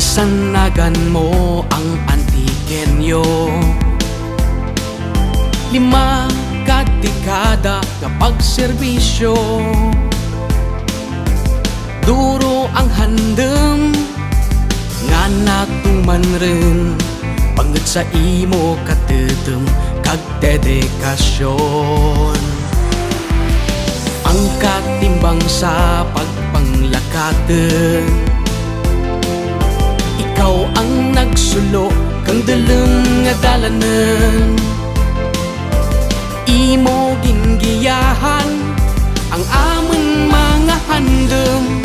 Sanagan mo ang antikenyo, 5 ka dekada nga pagserbisyo. Duro ang handem nga natuman rin, pangit sa imo katetem kag dedikasyon. Ang katimbang sa pagpanglakaten, ikaw ang nagsulo kang dalem nga dalanen. Imo gingiyahan ang amon mga handem,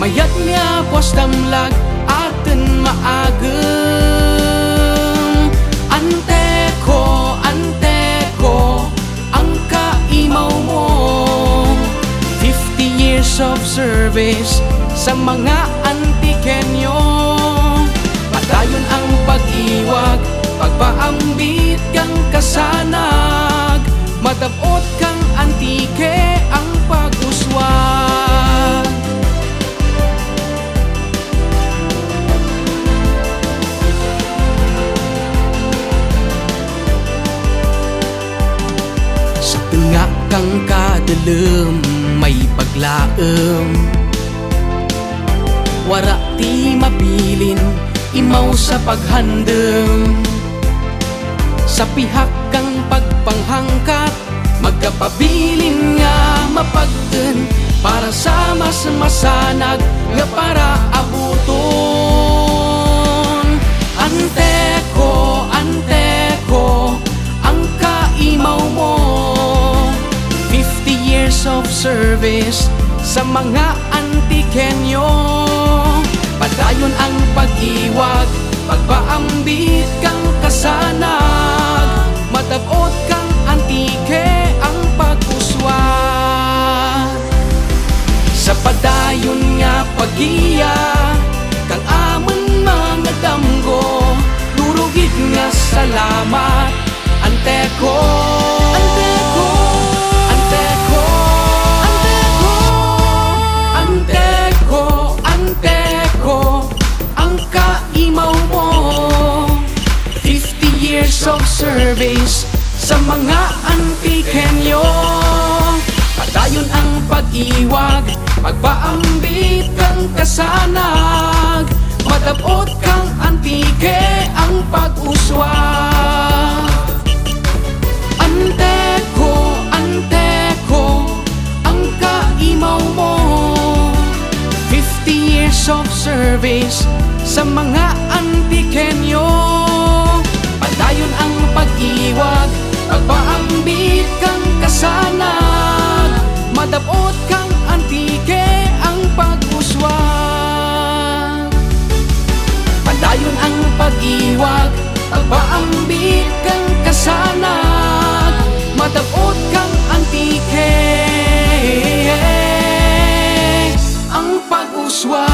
mayat nga pos damlag aten maagem. Anteko, anteko ang kaimaw mo, 50 years of service sa mga antikenyo. Padayon ang pag-iwag, pagpaambit kang kasanag, matabot kang antike ang pag-uswag. Sa tunga kang kadalem may paglaem, wara ti mabilin imaw sa paghandem. Sa pihak kang pagpanghangkat, magkapabilin nga mapagten, para sa mas masanag nga para abuton. Anteko, anteko ang kaimaw mo, 50 years of service sa mga antikenyo. Padayon ang pag-iwag, pagpaambit kang kasanag, matabot kang antike ang pag-uswag. Sa padayon nga pag-iya kang amon mga damgo, durugid nga salamat. Anteko, anteko, anteko, anteko, anteko, anteko ang kaimaw mo, 50 years of service sa mga antikenyo. Padayon ang pag-iwag, pagpaambit kang kasanag, matabot kang antike ang pag-uswag. Anteko, anteko ang kaimaw mo, 50 years of service sa mga antikenyo. Padayon ang pag-iwag, pagpaambit kang kasanag, matabot kang antike ang pag-uswag. Padayon ang pag-iwag, pagpaambit kang kasanag, matabot kang antike ang pag-uswag.